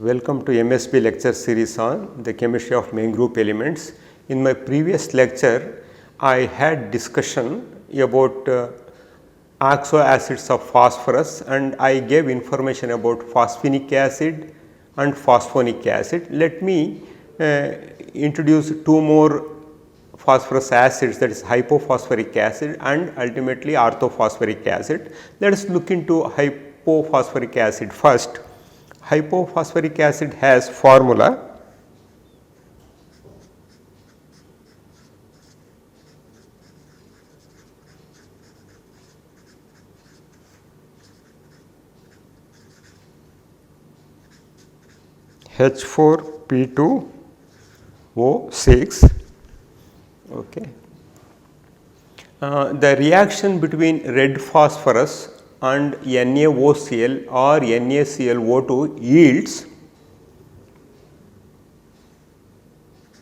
Welcome to MSP lecture series on the chemistry of main group elements. In my previous lecture, I had discussion about oxo acids of phosphorus and I gave information about phosphinic acid and phosphonic acid. Let me introduce two more phosphorus acids, that is hypophosphoric acid and ultimately orthophosphoric acid. Let us look into hypophosphoric acid first. Hypophosphoric acid has formula H4P2O6. Okay. The reaction between red phosphorus and NaOCl or NaClO2 yields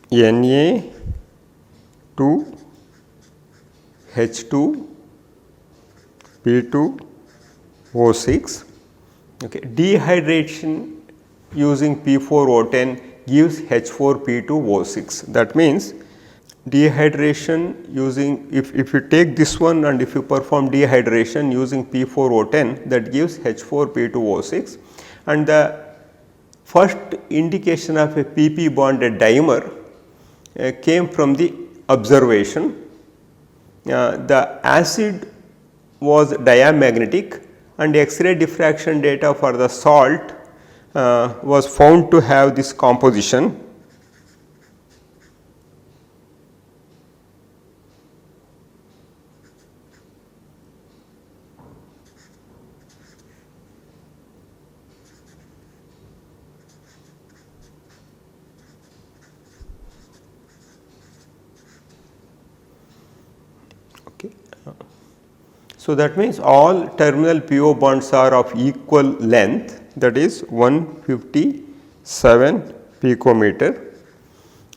Na2H2P2O6. Okay. Dehydration using P4O10 gives H4P2O6. That means dehydration using, if you take this one and if you perform dehydration using P4O10, that gives H4P2O6, and the first indication of a PP bonded dimer came from the observation. The acid was diamagnetic and X-ray diffraction data for the salt was found to have this composition. So, that means all terminal PO bonds are of equal length, that is 157 picometer,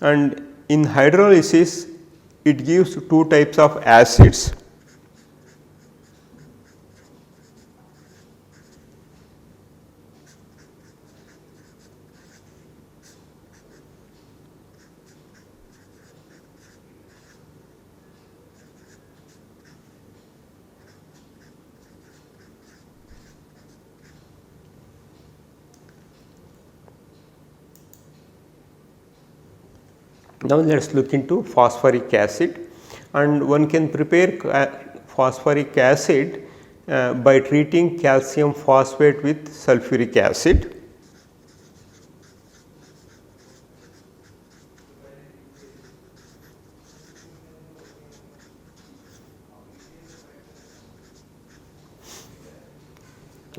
and in hydrolysis it gives two types of acids. Now, let us look into phosphoric acid, and one can prepare phosphoric acid by treating calcium phosphate with sulfuric acid.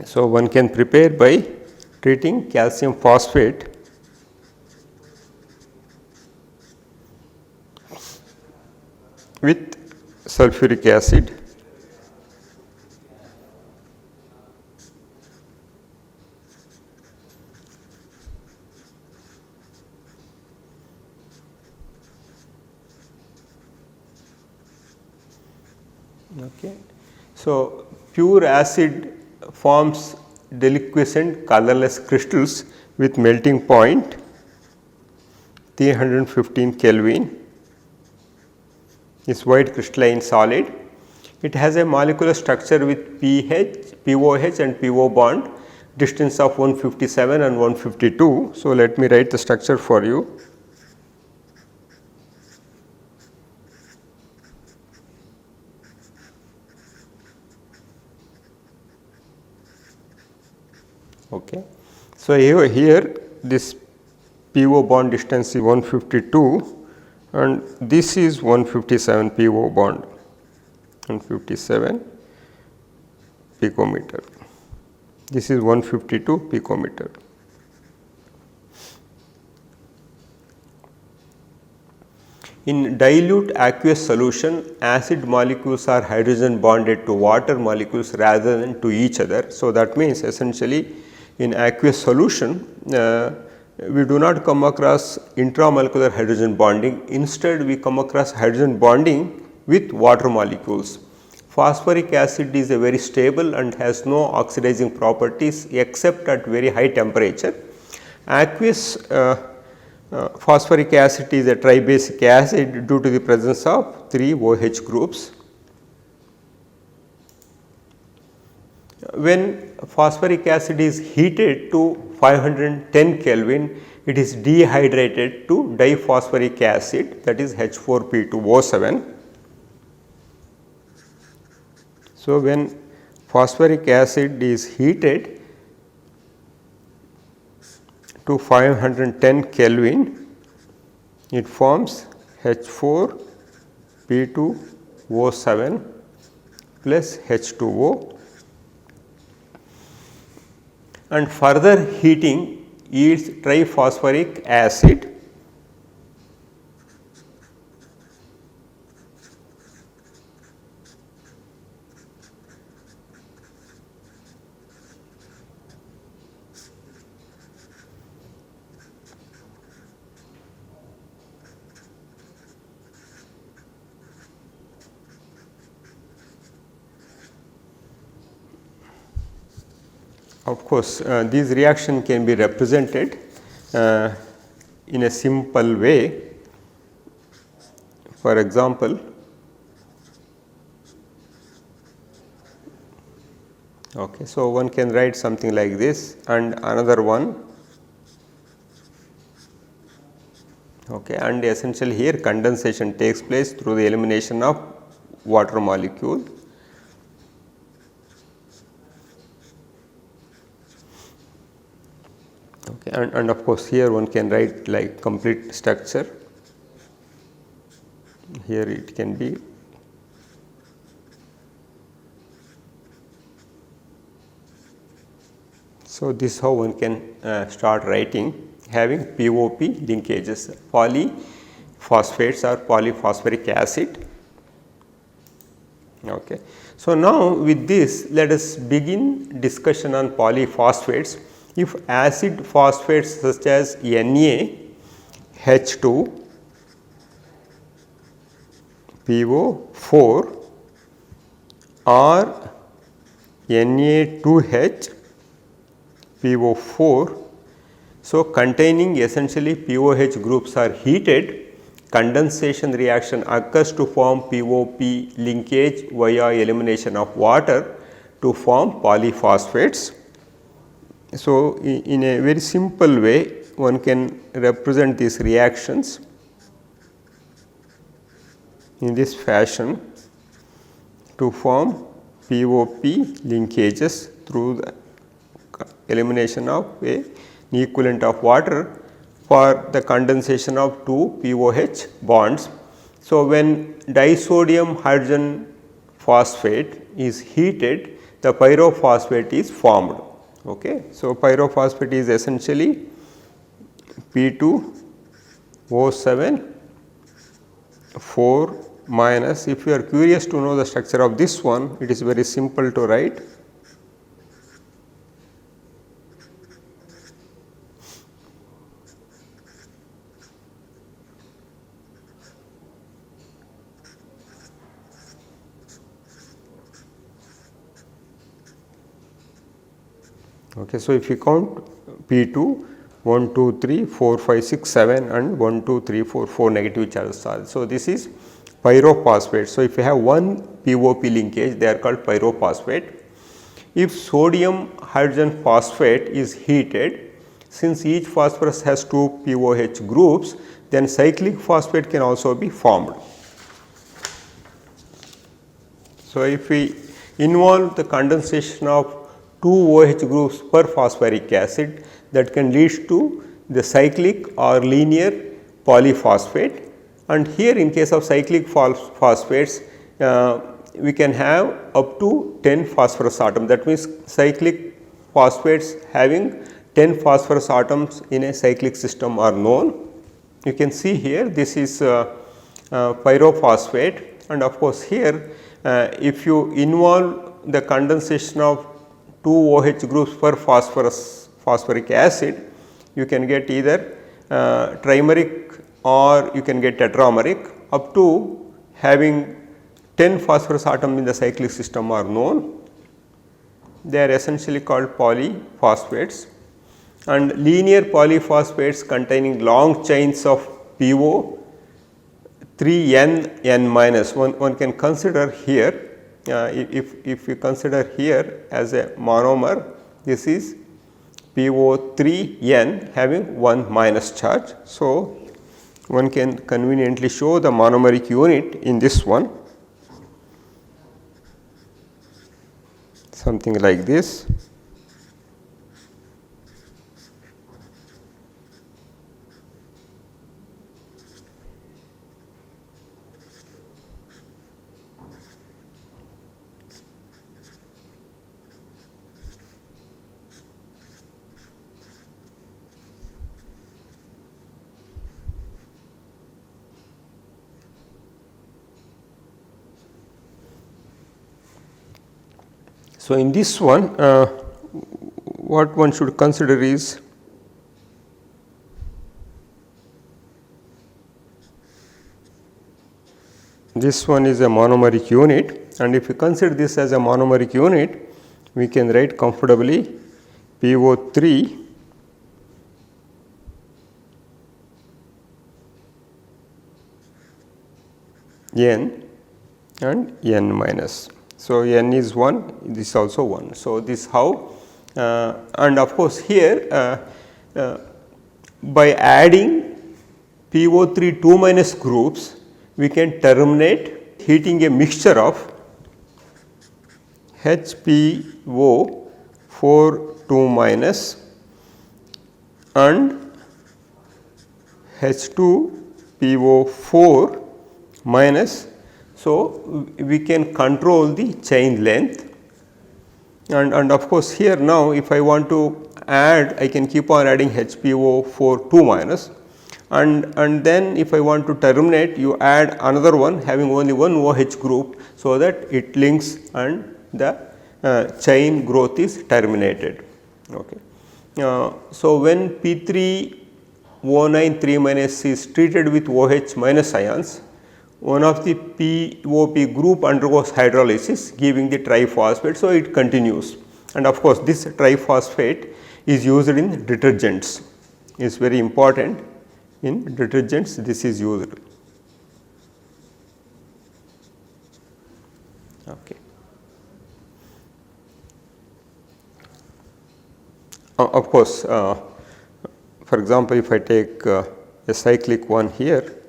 So, one can prepare by treating calcium phosphate with sulfuric acid. Okay. So, pure acid forms deliquescent colorless crystals with melting point 315 Kelvin. Is white crystalline solid. It has a molecular structure with POH and PO bond, distance of 157 and 152. So, let me write the structure for you. Okay. So, here this PO bond distance is 152 and this is 157 PO bond, 157 picometer. This is 152 picometer. In dilute aqueous solution, acid molecules are hydrogen bonded to water molecules rather than to each other. So, that means essentially in aqueous solution, we do not come across intramolecular hydrogen bonding, instead we come across hydrogen bonding with water molecules. Phosphoric acid is a very stable and has no oxidizing properties except at very high temperature. Aqueous phosphoric acid is a tribasic acid due to the presence of 3 OH groups. When phosphoric acid is heated to 510 Kelvin, it is dehydrated to diphosphoric acid, that is H4P2O7. So, when phosphoric acid is heated to 510 Kelvin, it forms H4P2O7 plus H2O, and further heating yields triphosphoric acid. Of course, these reaction can be represented in a simple way. For example, okay, so one can write something like this and another one. Okay, and essentially here condensation takes place through the elimination of water molecule. Okay, and of course here one can write like complete structure. Here it can be so this how one can start writing having POP linkages, polyphosphates or polyphosphoric acid. Okay. So, now with this let us begin discussion on polyphosphates. If acid phosphates such as NaH2, PO4 or Na2H, PO4, so containing essentially POH groups are heated, condensation reaction occurs to form POP linkage via elimination of water to form polyphosphates. So, in a very simple way one can represent these reactions in this fashion to form POP linkages through the elimination of an equivalent of water for the condensation of 2 POH bonds. So, when disodium hydrogen phosphate is heated, the pyrophosphate is formed. Okay. So, pyrophosphate is essentially P2O7 4 minus. If you are curious to know the structure of this one, it is very simple to write. Okay, so, if you count P2 1, 2, 3, 4, 5, 6, 7 and 1, 2, 3, 4, 4 negative charges. So, this is pyrophosphate. So, if you have one POP linkage, they are called pyrophosphate. If sodium hydrogen phosphate is heated, since each phosphorus has 2 POH groups, then cyclic phosphate can also be formed. So, if we involve the condensation of 2 OH groups per phosphoric acid, that can lead to the cyclic or linear polyphosphate, and here in case of cyclic phosphates we can have up to 10 phosphorus atoms. That means, cyclic phosphates having 10 phosphorus atoms in a cyclic system are known. You can see here this is pyrophosphate, and of course, here if you involve the condensation of 2 OH groups per phosphoric acid, you can get either trimeric or you can get tetrameric. Up to having 10 phosphorus atoms in the cyclic system are known. They are essentially called polyphosphates, and linear polyphosphates containing long chains of PO 3N N minus. One can consider here, if you consider here as a monomer, this is PO3N having 1 minus charge. So, one can conveniently show the monomeric unit in this one, something like this. So, in this one what one should consider is this one is a monomeric unit, and if you consider this as a monomeric unit, we can write comfortably PO3 N and N minus. So, N is 1, this is also 1. So, this how and of course, here by adding PO3 2 minus groups, we can terminate heating a mixture of HPO 4 2 minus and H2 PO 4 minus. So, we can control the chain length, and of course, here now if I want to add, I can keep on adding HPO 4 2 minus, and then if I want to terminate, you add another one having only one OH group, so that it links and the chain growth is terminated. Okay. So, when P3O9 3 minus is treated with OH minus ions, one of the POP group undergoes hydrolysis, giving the triphosphate. So, it continues, and of course, this triphosphate is used in detergents, is very important in detergents, this is used. Okay. Of course, for example, if I take a cyclic one here,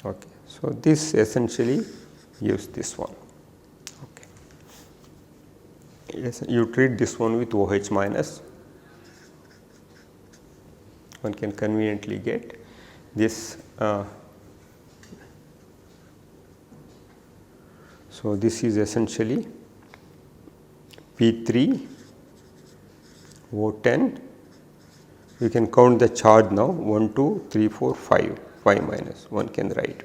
okay. So, this essentially gives this one. Okay. Yes, you treat this one with OH minus, one can conveniently get this. So, this is essentially P3 O10. You can count the charge now 1, 2, 3, 4, 5, 5 minus, one can write.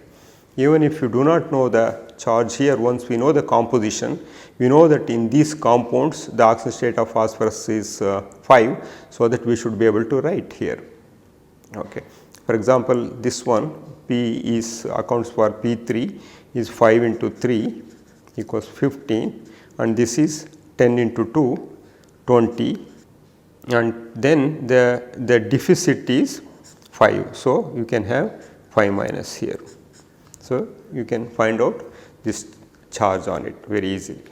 Even if you do not know the charge here, once we know the composition, we know that in these compounds the oxidation state of phosphorus is 5, so that we should be able to write here. Okay. For example, this one P is accounts for P3 is 5 into 3 equals 15, and this is 10 into 2 20, and then the deficit is 5. So, you can have 5 minus here. So, you can find out this charge on it very easily.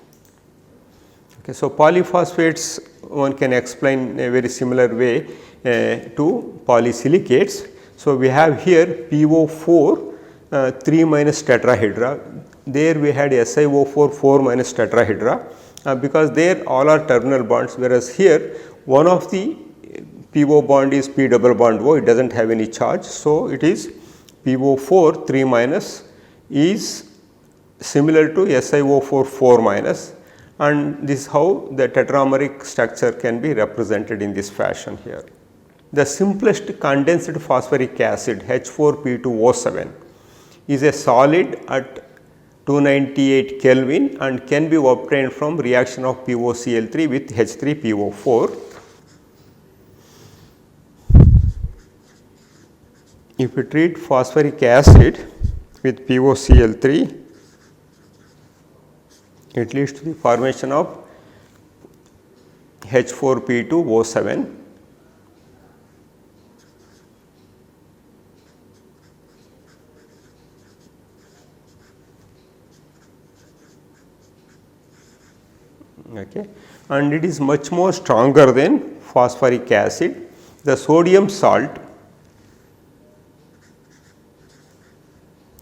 Okay. So, polyphosphates one can explain in a very similar way to polysilicates. So, we have here PO4 3 minus tetrahedra, there we had SiO4 4 minus tetrahedra, because there all are terminal bonds, whereas here one of the PO bond is P double bond O, it does not have any charge. So, it is PO4 3 minus is similar to SiO4 4 minus, and this is how the tetrameric structure can be represented in this fashion here. The simplest condensed phosphoric acid H4P2O7 is a solid at 298 Kelvin and can be obtained from reaction of PoCl3 with H3PO4. If we treat phosphoric acid with PoCl3, it leads to the formation of H4P2O7. Okay. And it is much more stronger than phosphoric acid. The sodium salt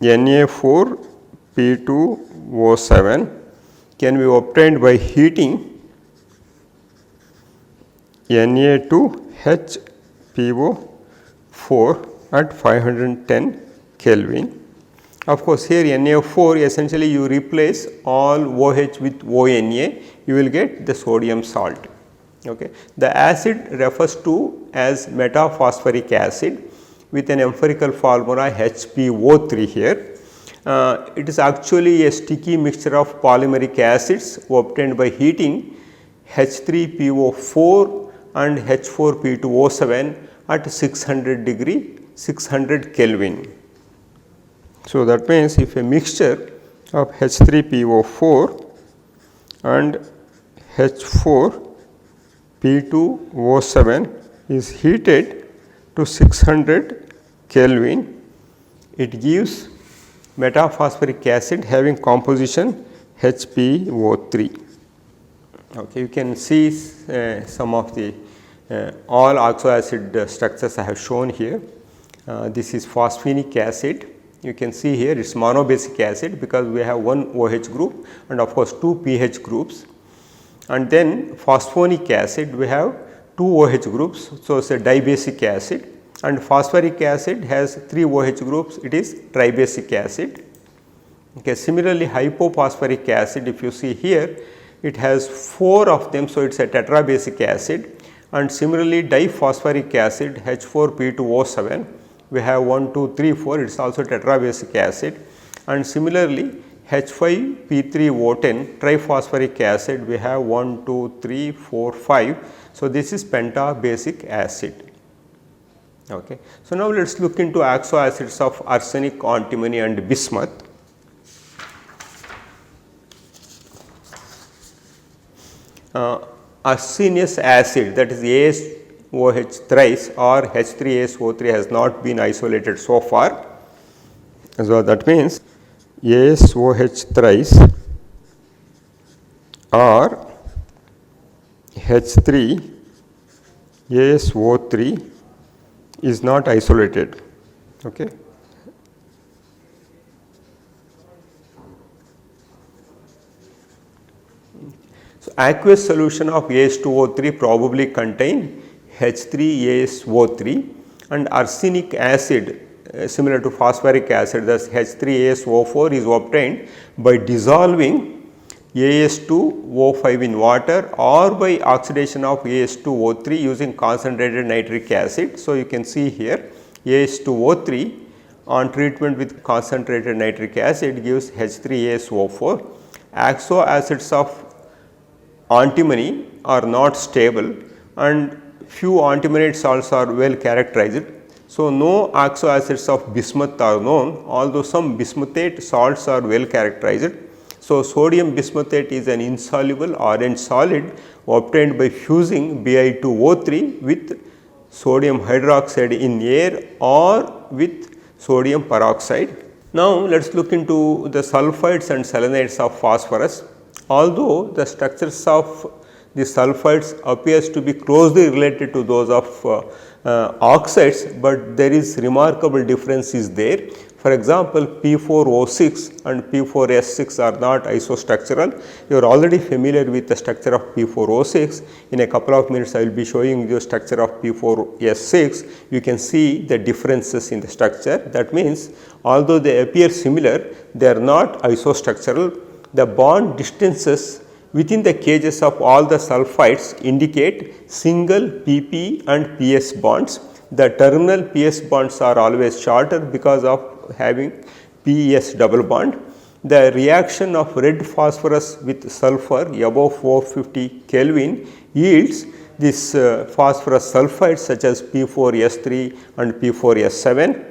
Na4P2O7 can be obtained by heating Na to HPO4 at 510 Kelvin. Of course, here Na4 essentially you replace all OH with ONA, you will get the sodium salt. Okay. The acid refers to as metaphosphoric acid with an empirical formula HPO3 here. It is actually a sticky mixture of polymeric acids obtained by heating H3PO4 and H4P2O7 at 600 Kelvin. So, that means if a mixture of H3PO4 and H4P2O7 is heated to 600 Kelvin, it gives metaphosphoric acid having composition HPO3. Okay, you can see some of the all oxo acid structures I have shown here. This is phosphenic acid. You can see here it is monobasic acid because we have one OH group and of course 2 pH groups. And then phosphonic acid we have 2 OH groups, so it is a dibasic acid, and phosphoric acid has 3 OH groups, it is tribasic acid. Okay. Similarly, hypophosphoric acid, if you see here, it has 4 of them, so it is a tetrabasic acid, and similarly diphosphoric acid H4P2O7, we have 1, 2, 3, 4, it is also tetrabasic acid, and similarly H5P3O10 triphosphoric acid, we have 1, 2, 3, 4, 5. So, this is pentabasic acid. Okay. So, now let us look into oxo acids of arsenic, antimony and bismuth. Arsenious acid, that is ASOH thrice or H3ASO3 has not been isolated so far. So, that means ASOH thrice or H3ASO3 is not isolated. Okay. So, aqueous solution of AS2O3 probably contain H3ASO3, and arsenic acid similar to phosphoric acid, thus H3ASO4 is obtained by dissolving AS2O5 in water or by oxidation of AS2O3 using concentrated nitric acid. So, you can see here AS2O3 on treatment with concentrated nitric acid gives H3ASO4. Oxo acids of antimony are not stable and few antimonate salts are well characterized. So, no oxo acids of bismuth are known, although some bismuthate salts are well characterized. So, sodium bismuthate is an insoluble orange solid obtained by fusing Bi2O3 with sodium hydroxide in air or with sodium peroxide. Now, let us look into the sulfides and selenides of phosphorus. Although the structures of the sulfides appears to be closely related to those of oxides, but there is remarkable difference is there. For example, P4O6 and P4S6 are not isostructural. You are already familiar with the structure of P4O6. In a couple of minutes, I will be showing you the structure of P4S6. You can see the differences in the structure. That means, although they appear similar, they are not isostructural. The bond distances within the cages of all the sulfides indicate single PP and PS bonds. The terminal PS bonds are always shorter because of having PES double bond, the reaction of red phosphorus with sulfur above 450 Kelvin yields this phosphorus sulfides such as P4S3 and P4S7.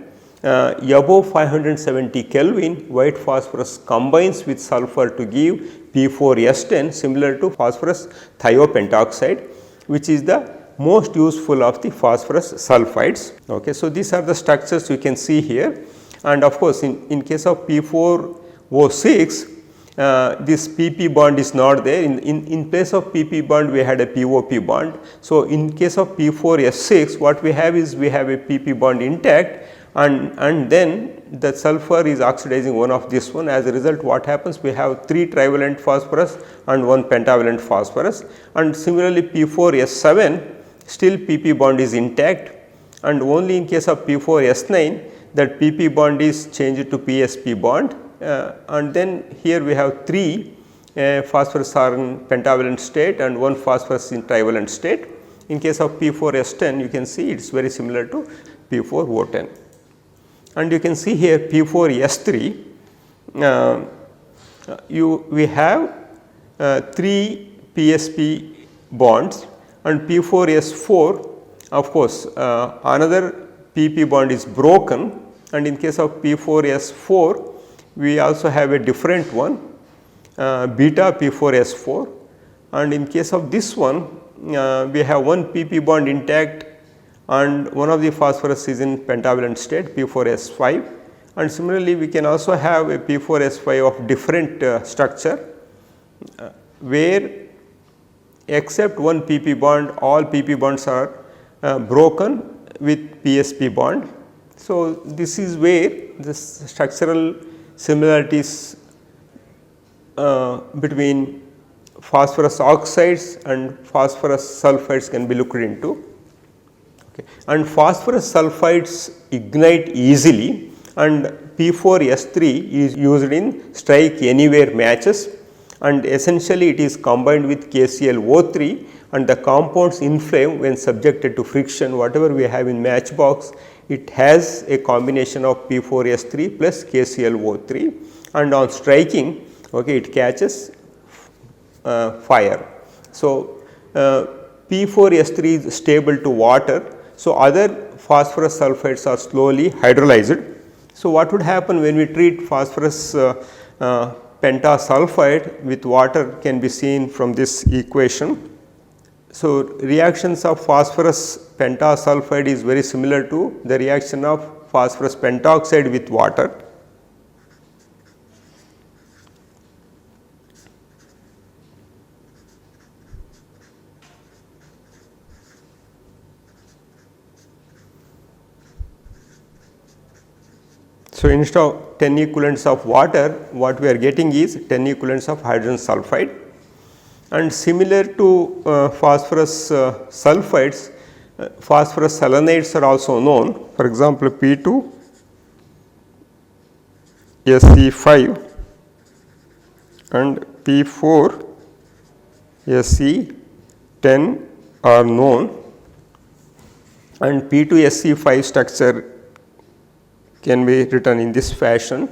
Above 570 Kelvin, white phosphorus combines with sulfur to give P4S10, similar to phosphorus thiopentoxide, which is the most useful of the phosphorus sulfides. Okay. So, these are the structures you can see here, and of course, in case of P4O6, this PP bond is not there. In place of PP bond, we had a POP bond. So, in case of P4S6, what we have is we have a PP bond intact, and then the sulfur is oxidizing one of this one. As a result, what happens? We have 3 trivalent phosphorus and 1 pentavalent phosphorus, and similarly P4S7 still PP bond is intact, and only in case of P4S9 that PP bond is changed to PSP bond, and then here we have 3 phosphorus are in pentavalent state and 1 phosphorus in trivalent state. In case of P4S10, you can see it is very similar to P4O10. And you can see here P4S3, we have 3 PSP bonds, and P4S4, of course, another PP bond is broken, and in case of P4S4, we also have a different one, beta P4S4, and in case of this one, we have 1 PP bond intact and one of the phosphorus is in pentavalent state P4S5, and similarly we can also have a P4S5 of different structure, where except 1 PP bond, all PP bonds are broken with PSP bond. So, this is where the structural similarities between phosphorus oxides and phosphorus sulfides can be looked into. Okay. And phosphorus sulfides ignite easily, and P4S3 is used in strike anywhere matches, and essentially it is combined with KClO3, and the compounds inflame when subjected to friction. Whatever we have in matchbox, it has a combination of P4S3 plus KClO3, and on striking, okay, it catches fire. So, P4S3 is stable to water. So, other phosphorus sulfides are slowly hydrolyzed. So, what would happen when we treat phosphorus pentasulfide with water can be seen from this equation. So, reactions of phosphorus pentasulfide is very similar to the reaction of phosphorus pentoxide with water. So, instead of 10 equivalents of water, what we are getting is 10 equivalents of hydrogen sulfide, and similar to phosphorus sulfides, phosphorus selenides are also known. For example, P2 SE5 and P4 SE10 are known, and P2 SE5 structure can be written in this fashion.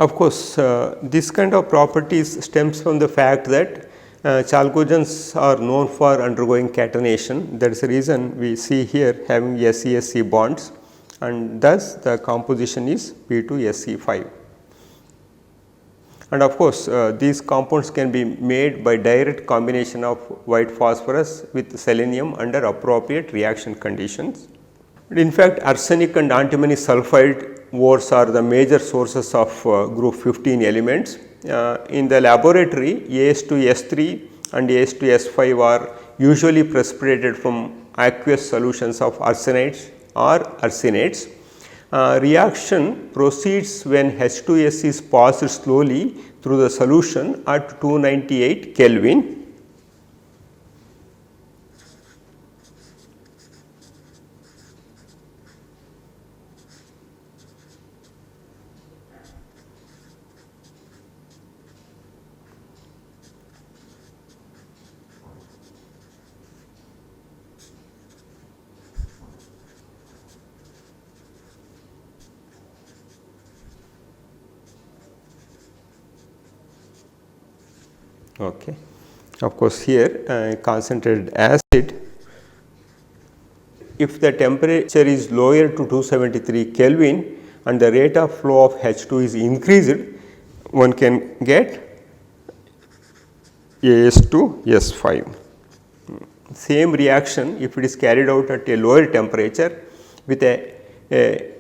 Of course, this kind of properties stems from the fact that chalcogens are known for undergoing catenation. That is the reason we see here having SE-SE bonds, and thus the composition is P2SE5. And of course, these compounds can be made by direct combination of white phosphorus with selenium under appropriate reaction conditions. In fact, arsenic and antimony sulfide ores are the major sources of group 15 elements. In the laboratory, As2S3 and As2S5 are usually precipitated from aqueous solutions of arsenides or arsenates. Reaction proceeds when H2S is passed slowly through the solution at 298 Kelvin. Okay. Of course, here concentrated acid, if the temperature is lower to 273 Kelvin and the rate of flow of H2 is increased, one can get As2 S5. Same reaction if it is carried out at a lower temperature with a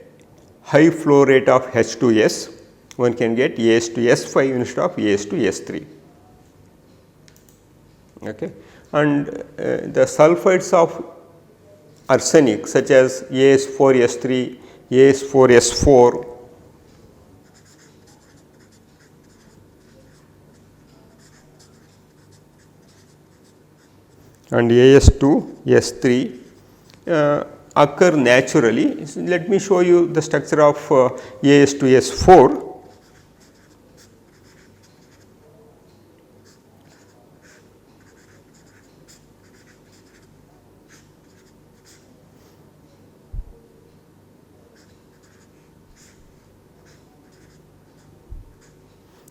high flow rate of H2S, one can get As2 S5 instead of As2 S3. Okay. And the sulfides of arsenic such as As4S3, As4S4, and As2S3 occur naturally. So, let me show you the structure of As2S4.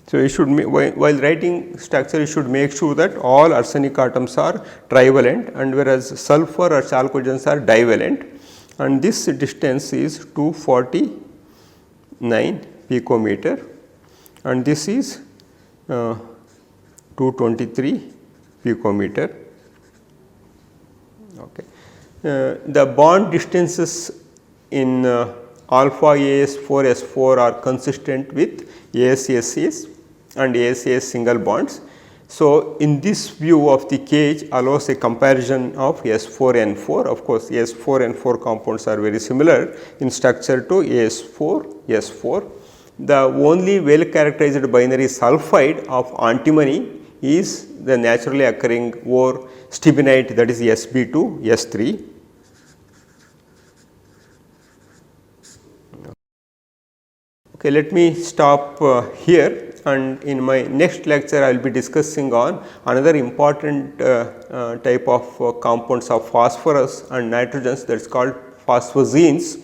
So, you should while writing structure, you should make sure that all arsenic atoms are trivalent, and whereas sulfur or chalcogens are divalent, and this distance is 249 picometer and this is 223 picometer. Okay. The bond distances in alpha As4S4 are consistent with ASAs and ASAs single bonds. So, in this view of the cage allows a comparison of S4N4. Of course, S4N4 compounds are very similar in structure to As4S4. The only well characterized binary sulfide of antimony is the naturally occurring ore stibnite, that is Sb2 S3. Okay, let me stop here, and in my next lecture I will be discussing on another important type of compounds of phosphorus and nitrogens, that is called phosphogenes.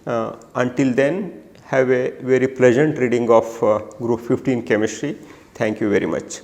Until then, have a very pleasant reading of group 15 chemistry. Thank you very much.